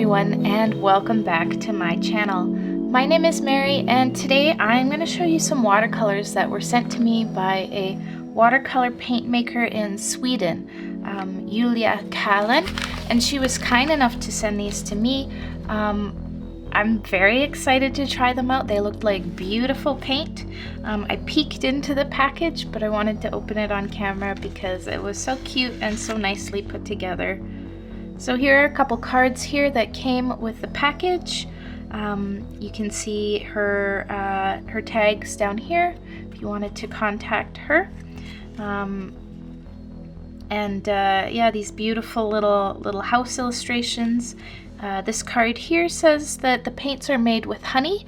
everyone, and welcome back to my channel. My name is Mary, and today I'm going to show you some watercolors that were sent to me by a watercolor paint maker in Sweden, Källén, and she was kind enough to send these to me. I'm very excited to try them out. They looked like beautiful paint. I peeked into the package, but I wanted to open it on camera because it was so cute and so nicely put together. So here are a couple cards here that came with the package. You can see her tags down here if you wanted to contact her. Yeah, these beautiful little house illustrations. This card here says that the paints are made with honey,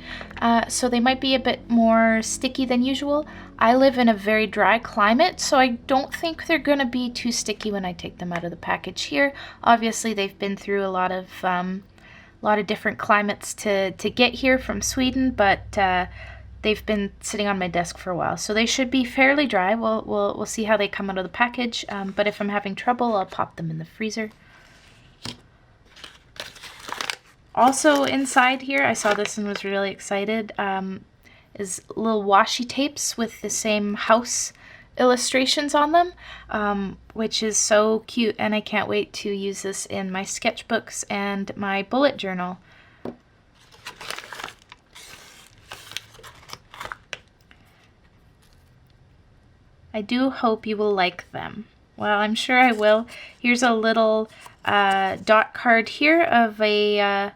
so they might be a bit more sticky than usual. I live in a very dry climate, so I don't think they're going to be too sticky when I take them out of the package here. Obviously, they've been through a lot of different climates to get here from Sweden, but they've been sitting on my desk for a while, so they should be fairly dry. We'll see how they come out of the package, but if I'm having trouble, I'll pop them in the freezer. Also inside here, I saw this and was really excited, is little washi tapes with the same house illustrations on them, which is so cute, and I can't wait to use this in my sketchbooks and my bullet journal. I do hope you will like them. Well, I'm sure I will. Here's a little dot card here of a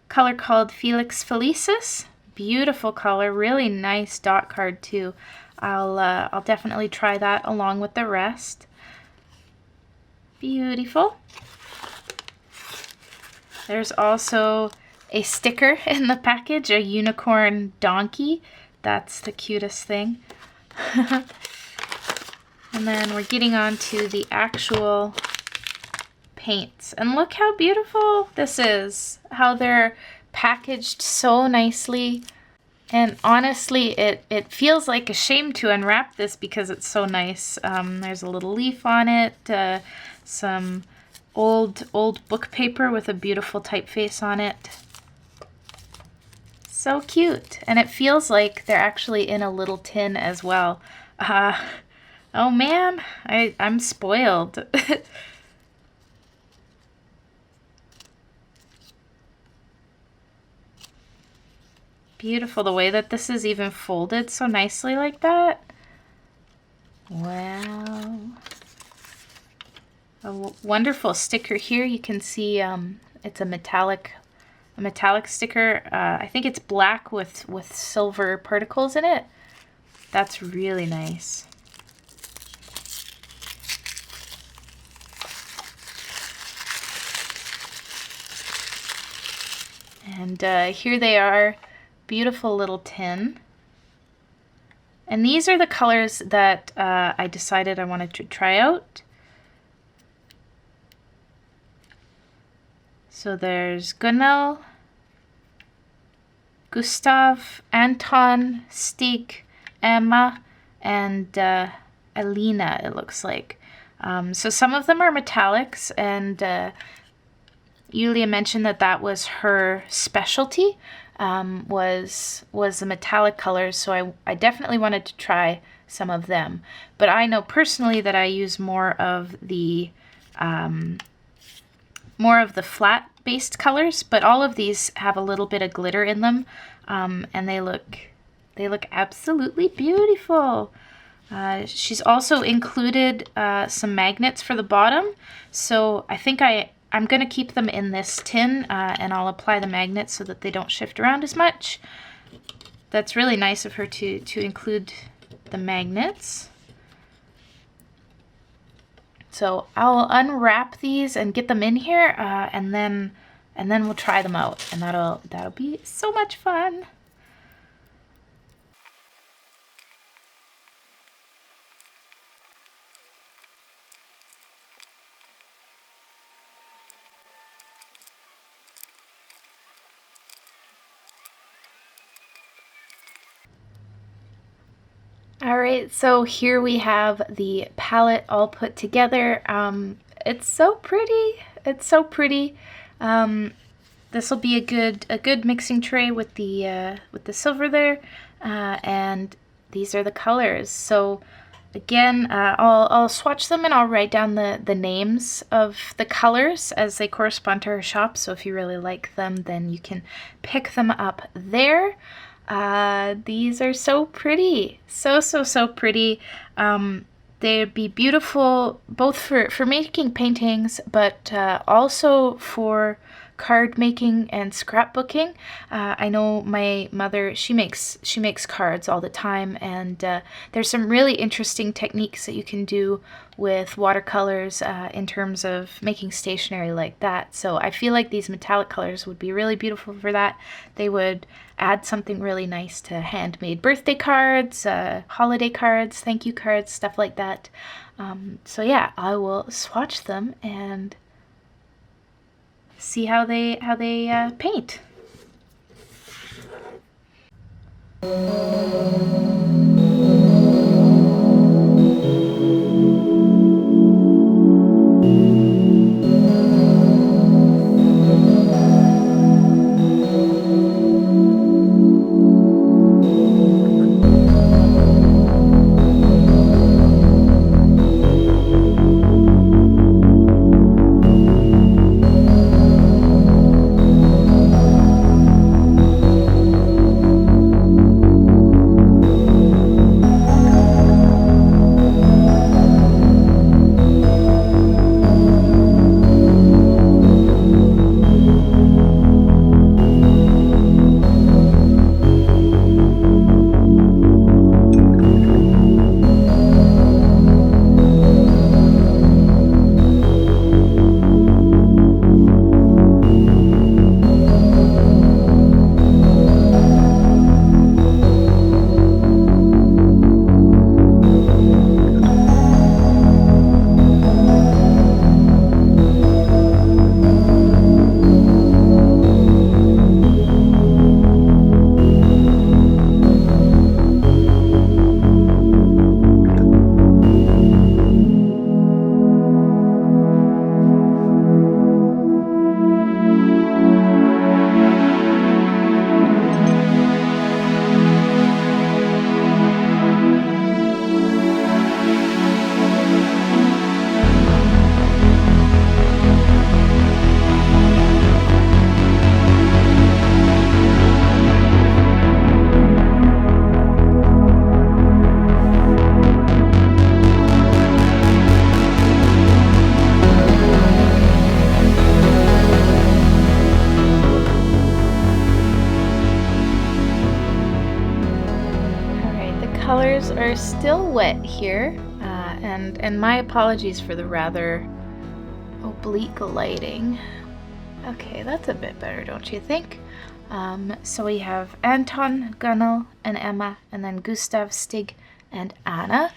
color called Felix Felicis. Beautiful color, really nice dot card too. I'll definitely try that along with the rest. Beautiful. There's also a sticker in the package, a unicorn donkey. That's the cutest thing. And then we're getting on to the actual paints. And look how beautiful this is. How they're packaged so nicely. And honestly, it feels like a shame to unwrap this because it's so nice. There's a little leaf on it, some old book paper with a beautiful typeface on it. So cute. And it feels like they're actually in a little tin as well. Oh man, I'm spoiled. Beautiful, the way that this is even folded so nicely like that. Wow. A wonderful sticker here. You can see it's a metallic sticker. I think it's black with silver particles in it. That's really nice. And here they are. Beautiful little tin. And these are the colors that I decided I wanted to try out. So there's Gunnel, Gustav, Anton, Stig, Alma, and Alma, it looks like. So some of them are metallics, and Julia mentioned that was her specialty. Was the metallic colors, so I definitely wanted to try some of them. But I know personally that I use more of the flat-based colors, but all of these have a little bit of glitter in them, and they look absolutely beautiful. She's also included some magnets for the bottom, so I think I'm going to keep them in this tin, and I'll apply the magnets so that they don't shift around as much. That's really nice of her to include the magnets. So I'll unwrap these and get them in here, and then we'll try them out, and that'll be so much fun. Alright, so here we have the palette all put together. It's so pretty. It's so pretty. This will be a good mixing tray with the silver there, and these are the colors. So again, I'll swatch them and I'll write down the names of the colors as they correspond to her shop. So if you really like them, then you can pick them up there. These are so pretty, so pretty. They'd be beautiful both for making paintings, but also for card making and scrapbooking. I know my mother, she makes cards all the time, and there's some really interesting techniques that you can do with watercolors in terms of making stationery like that. So I feel like these metallic colors would be really beautiful for that. They would add something really nice to handmade birthday cards, holiday cards, thank you cards, stuff like that. So yeah, I will swatch them and see how they paint. Colors are still wet here, and my apologies for the rather oblique lighting. Okay, that's a bit better, don't you think? So we have Anton, Gunnel, and Emma, and then Gustav, Stig, and Anna.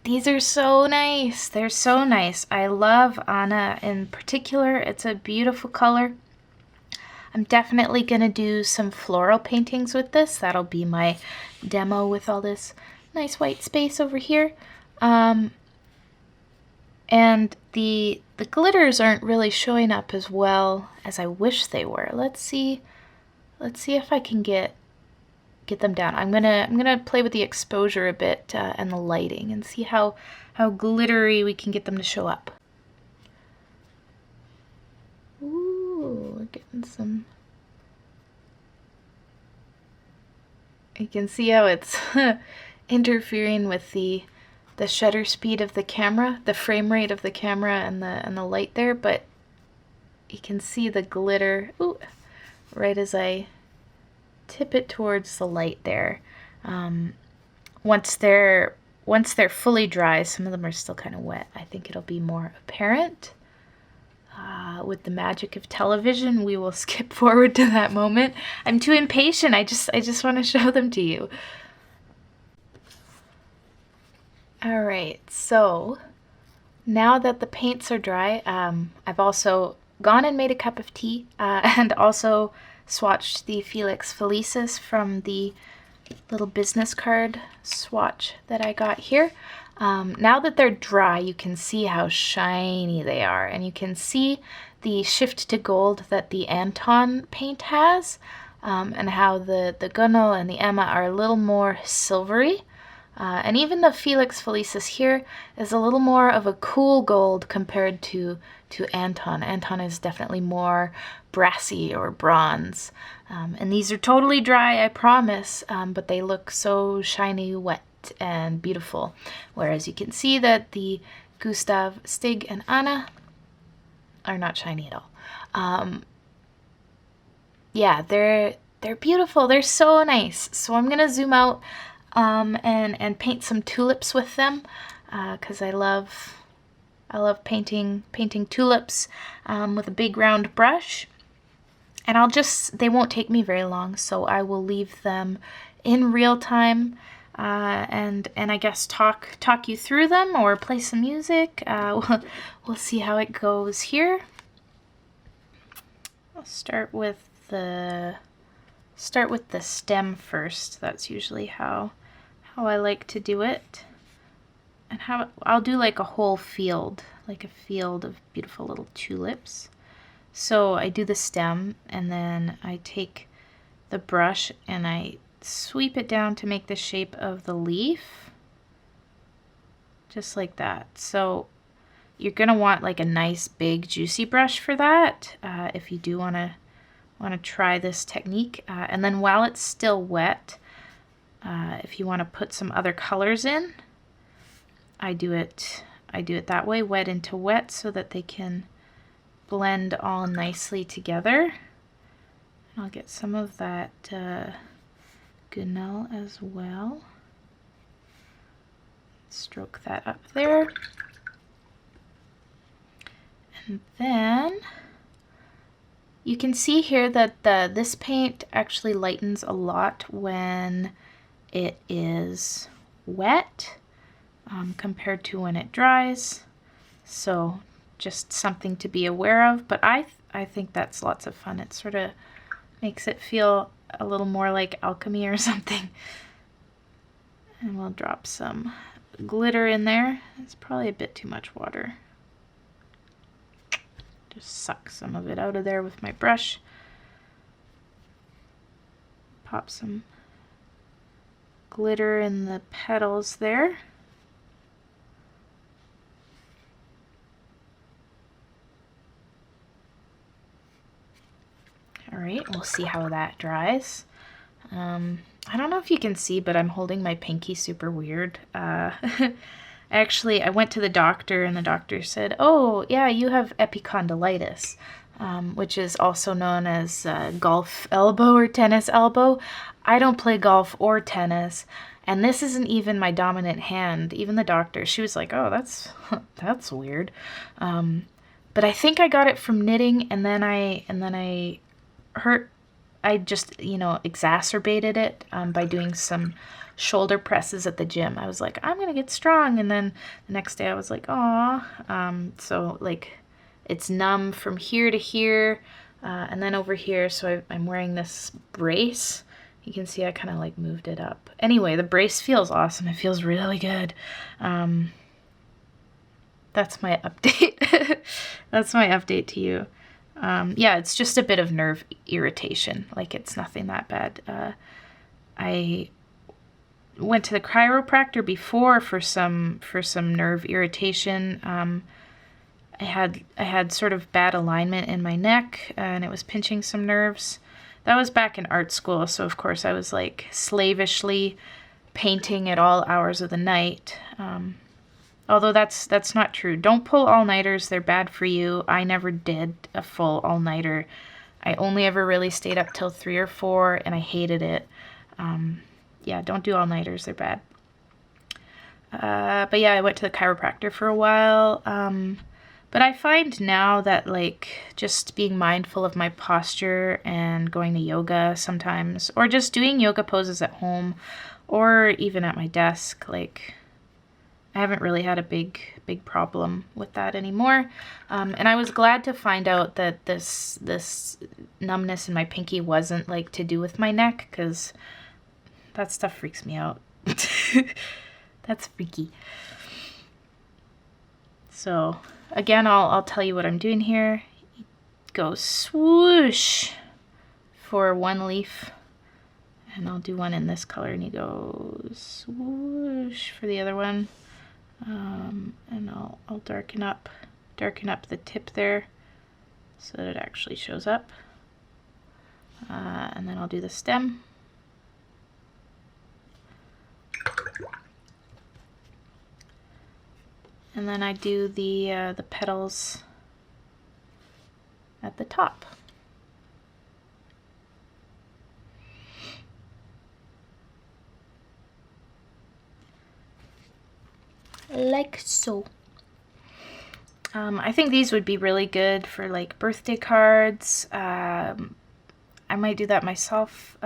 These are so nice. They're so nice. I love Anna in particular. It's a beautiful color. I'm definitely gonna do some floral paintings with this. That'll be my demo with all this nice white space over here. And the glitters aren't really showing up as well as I wish they were. Let's see if I can get them down. I'm gonna play with the exposure a bit and the lighting and see how glittery we can get them to show up. Ooh, we're getting some. You can see how it's interfering with the shutter speed of the camera, the frame rate of the camera, and the light there. But you can see the glitter. Ooh, right as I tip it towards the light there. Once they're fully dry, some of them are still kind of wet. I think it'll be more apparent. With the magic of television, we will skip forward to that moment. I'm too impatient. I just want to show them to you. All right, so now that the paints are dry, I've also gone and made a cup of tea and also swatched the Felix Felicis from the little business card swatch that I got here. Now that they're dry, you can see how shiny they are, and you can see the shift to gold that the Anton paint has, and how the Gunnel and the Alma are a little more silvery. And even the Felix Felicis here is a little more of a cool gold compared to Anton. Anton is definitely more brassy or bronze. And these are totally dry, I promise, but they look so shiny, wet, and beautiful. Whereas you can see that the Gustav, Stig, and Anna are not shiny at all. Yeah, they're beautiful. They're so nice. So I'm gonna zoom out and paint some tulips with them, because I love painting tulips with a big round brush. And they won't take me very long, so I will leave them in real time, and I guess talk you through them or play some music. We'll see how it goes here. I'll start with the stem first. That's usually how I like to do it. And how I'll do like a whole field, like a field of beautiful little tulips. So I do the stem, and then I take the brush and I sweep it down to make the shape of the leaf, just like that. So you're gonna want like a nice big juicy brush for that, if you do want to try this technique. And then while it's still wet, if you want to put some other colors in, I do it that way, wet into wet, so that they can blend all nicely together. I'll get some of that Gunnel as well. Stroke that up there. And then you can see here that this paint actually lightens a lot when it is wet, compared to when it dries. So just something to be aware of, but I think that's lots of fun. It sort of makes it feel a little more like alchemy or something. And we'll drop some glitter in there. It's probably a bit too much water. Just suck some of it out of there with my brush. Pop some glitter in the petals there. All right, we'll see how that dries. I don't know if you can see, but I'm holding my pinky super weird. Actually, I went to the doctor, and the doctor said, oh, yeah, you have epicondylitis, which is also known as golf elbow or tennis elbow. I don't play golf or tennis, and this isn't even my dominant hand. Even the doctor, she was like, oh, that's weird. But I think I got it from knitting, and then I just, exacerbated it by doing some shoulder presses at the gym. I was like, I'm gonna get strong, and then the next day I was like, aw. So like it's numb from here to here, and then over here. So I'm wearing this brace. You can see I kind of like moved it up. Anyway, the brace feels awesome. It feels really good. That's my update. That's my update to you. Yeah, it's just a bit of nerve irritation. Like, it's nothing that bad. I went to the chiropractor before for some nerve irritation. I had sort of bad alignment in my neck, and it was pinching some nerves. That was back in art school, so of course I was like slavishly painting at all hours of the night. Although that's not true. Don't pull all-nighters. They're bad for you. I never did a full all-nighter. I only ever really stayed up till 3 or 4, and I hated it. Yeah, don't do all-nighters. They're bad. But yeah, I went to the chiropractor for a while. But I find now that, like, just being mindful of my posture and going to yoga sometimes, or just doing yoga poses at home, or even at my desk, like, I haven't really had a big problem with that anymore. And I was glad to find out that this numbness in my pinky wasn't, like, to do with my neck, because that stuff freaks me out. That's freaky. So again, I'll tell you what I'm doing here. go swoosh for one leaf, and I'll do one in this color, and you go swoosh for the other one. And I'll darken up the tip there so that it actually shows up. And then I'll do the stem. And then I do the petals at the top. Like so. I think these would be really good for like birthday cards. I might do that myself.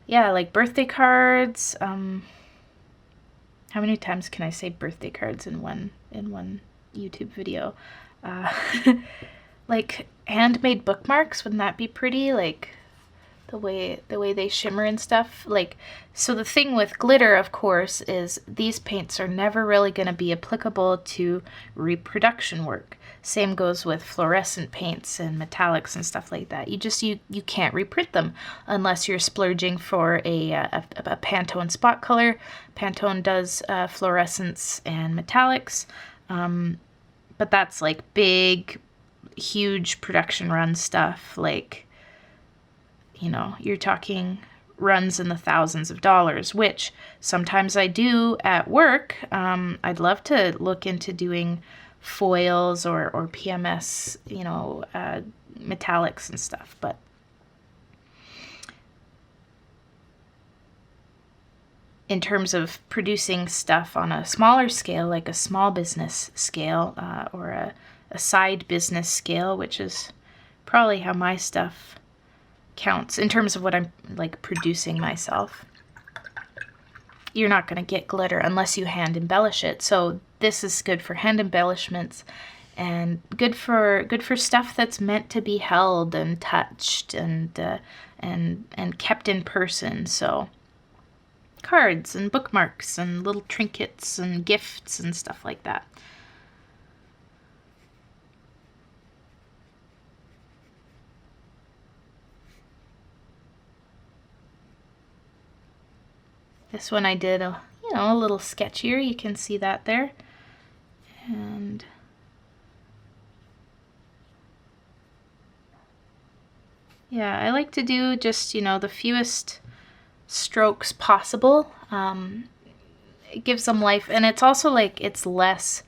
Yeah, like birthday cards. How many times can I say birthday cards in one YouTube video? Like handmade bookmarks, wouldn't that be pretty? Like the way they shimmer and stuff. Like, so the thing with glitter, of course, is these paints are never really going to be applicable to reproduction work. Same goes with fluorescent paints and metallics and stuff like that. You can't reprint them unless you're splurging for a Pantone spot color. Pantone does fluorescents and metallics, but that's like big, huge production run stuff. Like, you know, you're talking runs in the thousands of dollars, which sometimes I do at work. I'd love to look into doing foils or PMS, you know, metallics and stuff, but in terms of producing stuff on a smaller scale, like a small business scale, or a side business scale, which is probably how my stuff counts in terms of what I'm like producing myself, you're not going to get glitter unless you hand embellish it. So this is good for hand embellishments and good for stuff that's meant to be held and touched and kept in person. So cards and bookmarks and little trinkets and gifts and stuff like that. This one I did a little sketchier. You can see that there. And yeah, I like to do just, the fewest strokes possible. It gives them life, and it's also like it's less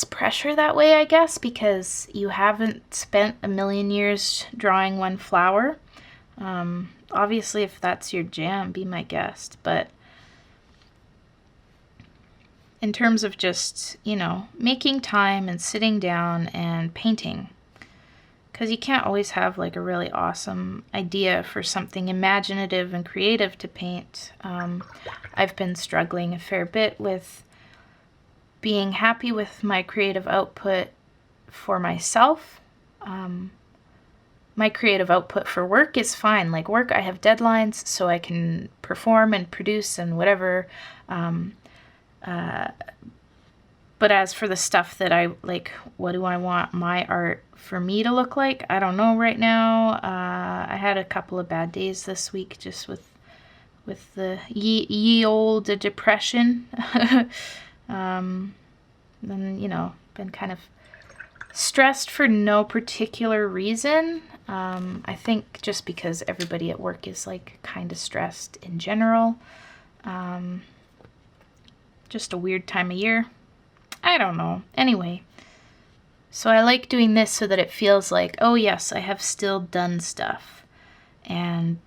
pressure that way, I guess, because you haven't spent a million years drawing one flower. Obviously, if that's your jam, be my guest. But in terms of just, making time and sitting down and painting, because you can't always have like a really awesome idea for something imaginative and creative to paint. I've been struggling a fair bit with being happy with my creative output for myself. My creative output for work is fine. Like work, I have deadlines, so I can perform and produce and whatever. But as for the stuff that I like, what do I want my art for me to look like? I don't know right now. I had a couple of bad days this week just with the ye old depression. Then, been kind of stressed for no particular reason. I think just because everybody at work is like kind of stressed in general. Just a weird time of year. I don't know. Anyway, so I like doing this so that it feels like, oh yes, I have still done stuff. And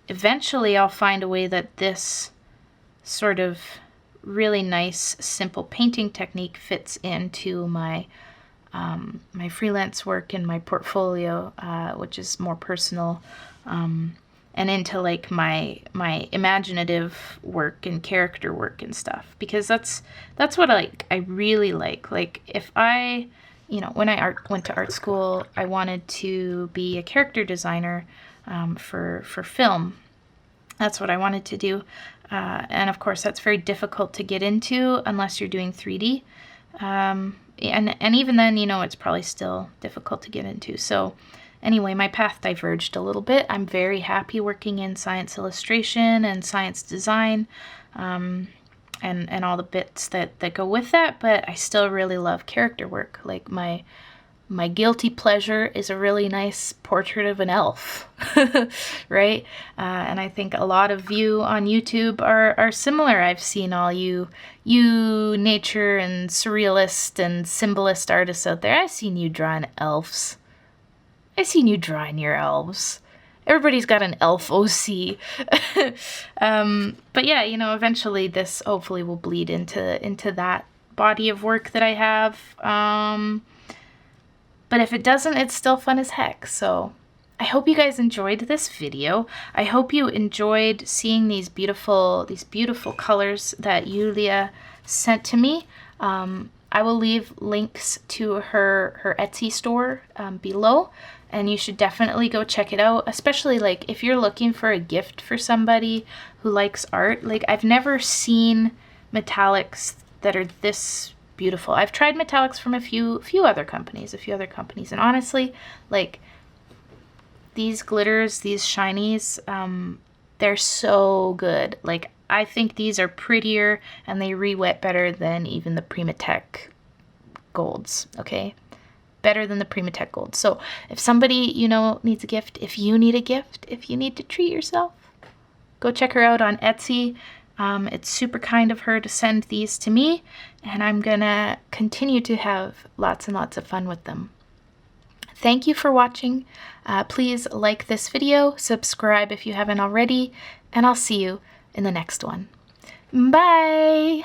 eventually I'll find a way that this sort of really nice, simple painting technique fits into my my freelance work and my portfolio, which is more personal, and into like my imaginative work and character work and stuff, because that's what I really like. Like if I, when I went to art school, I wanted to be a character designer for film. That's what I wanted to do, and of course that's very difficult to get into unless you're doing 3D. And even then, you know, it's probably still difficult to get into. So anyway, my path diverged a little bit. I'm very happy working in science illustration and science design, and all the bits that go with that, but I still really love character work. Like my guilty pleasure is a really nice portrait of an elf, right? And I think a lot of you on YouTube are similar. I've seen all you nature and surrealist and symbolist artists out there. I've seen you drawing elves. I've seen you drawing your elves. Everybody's got an elf OC. But yeah, you know, eventually this hopefully will bleed into that body of work that I have. But if it doesn't, it's still fun as heck. So I hope you guys enjoyed this video. I hope you enjoyed seeing these beautiful colors that Yulia sent to me. I will leave links to her Etsy store below, and you should definitely go check it out, especially like if you're looking for a gift for somebody who likes art. Like, I've never seen metallics that are this beautiful. I've tried metallics from a few other companies, and honestly, like, these glitters, these shinies, they're so good. Like, I think these are prettier and they re-wet better than even the Primatech golds, okay? Better than the Primatech golds. So if somebody, you know, needs a gift, if you need a gift, if you need to treat yourself, go check her out on Etsy. It's super kind of her to send these to me, and I'm gonna continue to have lots and lots of fun with them. Thank you for watching. Please like this video, subscribe if you haven't already, and I'll see you in the next one. Bye!